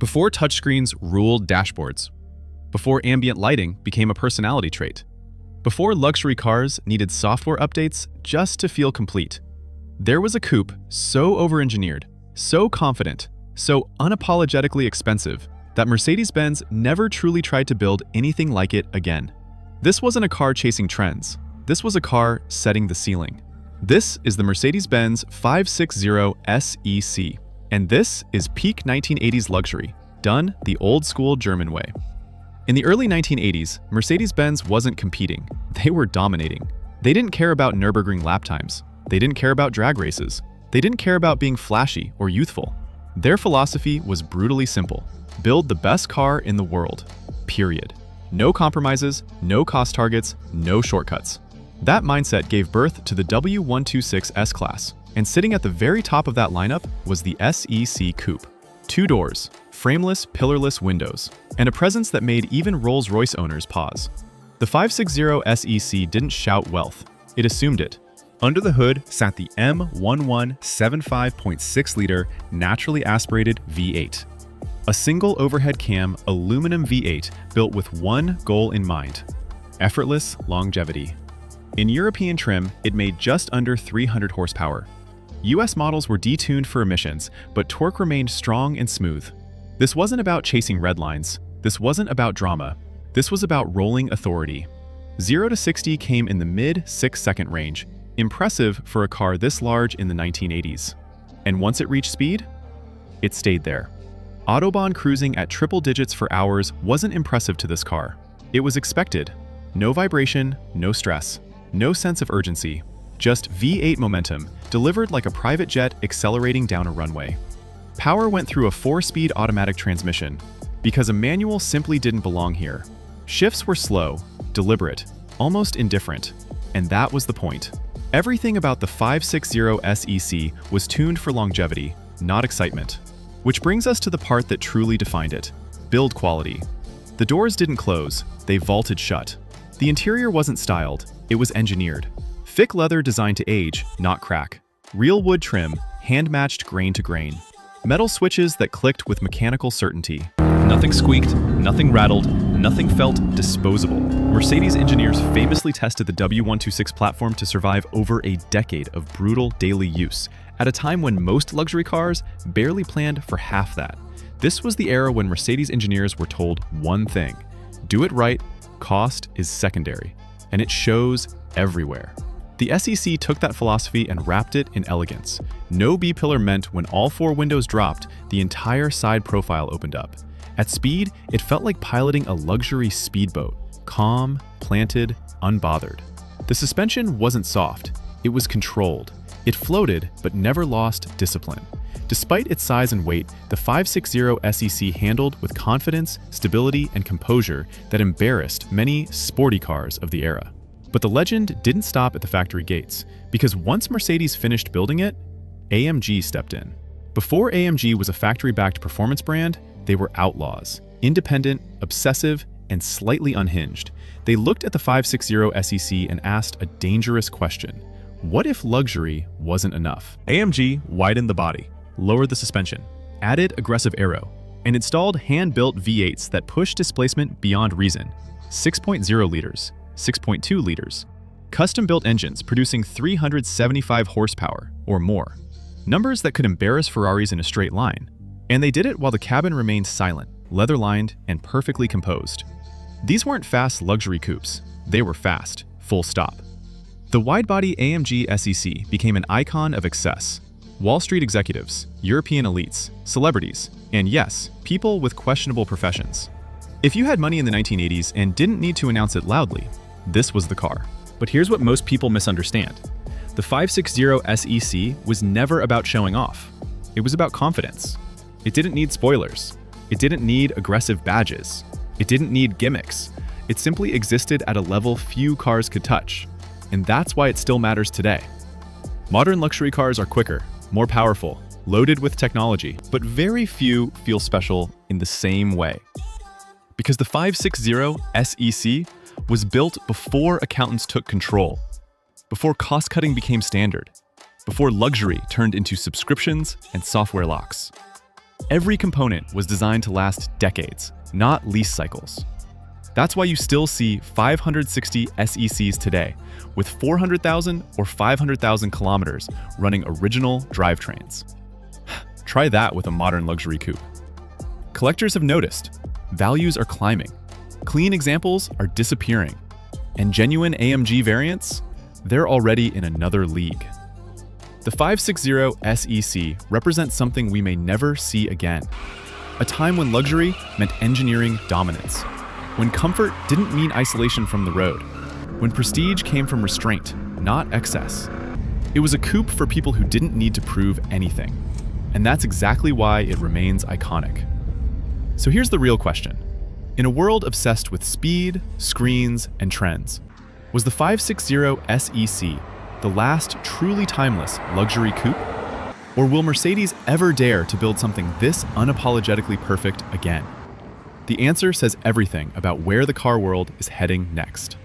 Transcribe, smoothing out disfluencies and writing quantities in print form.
Before touchscreens ruled dashboards. Before ambient lighting became a personality trait. Before luxury cars needed software updates just to feel complete. There was a coupe so overengineered, so confident, so unapologetically expensive that Mercedes-Benz never truly tried to build anything like it again. This wasn't a car chasing trends. This was a car setting the ceiling. This is the Mercedes-Benz 560 SEC, and this is peak 1980s luxury, done the old-school German way. In the early 1980s, Mercedes-Benz wasn't competing. They were dominating. They didn't care about Nürburgring lap times. They didn't care about drag races. They didn't care about being flashy or youthful. Their philosophy was brutally simple. Build the best car in the world, period. No compromises, no cost targets, no shortcuts. That mindset gave birth to the W126 S-Class, and sitting at the very top of that lineup was the SEC Coupe. 2 doors, frameless, pillarless windows, and a presence that made even Rolls-Royce owners pause. The 560 SEC didn't shout wealth, it assumed it. Under the hood sat the M1175.6 liter naturally aspirated V8. A single overhead cam aluminum V8 built with one goal in mind: effortless longevity. In European trim, it made just under 300 horsepower. US models were detuned for emissions, but torque remained strong and smooth. This wasn't about chasing red lines. This wasn't about drama. This was about rolling authority. 0 to 60 came in the mid 6-second range, impressive for a car this large in the 1980s. And once it reached speed, it stayed there. Autobahn cruising at triple digits for hours wasn't impressive to this car. It was expected. No vibration, no stress, no sense of urgency. Just V8 momentum, delivered like a private jet accelerating down a runway. Power went through a 4-speed automatic transmission, because a manual simply didn't belong here. Shifts were slow, deliberate, almost indifferent, and that was the point. Everything about the 560 SEC was tuned for longevity, not excitement. Which brings us to the part that truly defined it: build quality. The doors didn't close, they vaulted shut. The interior wasn't styled, it was engineered. Thick leather designed to age, not crack. Real wood trim, hand-matched grain to grain. Metal switches that clicked with mechanical certainty. Nothing squeaked, nothing rattled, nothing felt disposable. Mercedes engineers famously tested the W126 platform to survive over a decade of brutal daily use, at a time when most luxury cars barely planned for half that. This was the era when Mercedes engineers were told one thing: do it right, cost is secondary. And it shows everywhere. The SEC took that philosophy and wrapped it in elegance. No B-pillar meant when all 4 windows dropped, the entire side profile opened up. At speed, it felt like piloting a luxury speedboat, calm, planted, unbothered. The suspension wasn't soft, it was controlled. It floated, but never lost discipline. Despite its size and weight, the 560 SEC handled with confidence, stability, and composure that embarrassed many sporty cars of the era. But the legend didn't stop at the factory gates, because once Mercedes finished building it, AMG stepped in. Before AMG was a factory-backed performance brand, they were outlaws, independent, obsessive, and slightly unhinged. They looked at the 560 SEC and asked a dangerous question: what if luxury wasn't enough? AMG widened the body, lowered the suspension, added aggressive aero, and installed hand-built V8s that pushed displacement beyond reason. 6.0 liters, 6.2 liters. Custom-built engines producing 375 horsepower or more. Numbers that could embarrass Ferraris in a straight line. And they did it while the cabin remained silent, leather-lined, and perfectly composed. These weren't fast luxury coupes. They were fast, full stop. The wide-body AMG SEC became an icon of excess. Wall Street executives, European elites, celebrities, and yes, people with questionable professions. If you had money in the 1980s and didn't need to announce it loudly, this was the car. But here's what most people misunderstand. The 560 SEC was never about showing off. It was about confidence. It didn't need spoilers. It didn't need aggressive badges. It didn't need gimmicks. It simply existed at a level few cars could touch. And that's why it still matters today. Modern luxury cars are quicker, more powerful, loaded with technology, but very few feel special in the same way. Because the 560 SEC was built before accountants took control, before cost-cutting became standard, before luxury turned into subscriptions and software locks. Every component was designed to last decades, not lease cycles. That's why you still see 560 SECs today, with 400,000 or 500,000 kilometers running original drivetrains. Try that with a modern luxury coupe. Collectors have noticed. Values are climbing. Clean examples are disappearing. And genuine AMG variants? They're already in another league. The 560 SEC represents something we may never see again. A time when luxury meant engineering dominance. When comfort didn't mean isolation from the road. When prestige came from restraint, not excess. It was a coupe for people who didn't need to prove anything. And that's exactly why it remains iconic. So here's the real question. In a world obsessed with speed, screens, and trends, was the 560 SEC the last truly timeless luxury coupe? Or will Mercedes ever dare to build something this unapologetically perfect again? The answer says everything about where the car world is heading next.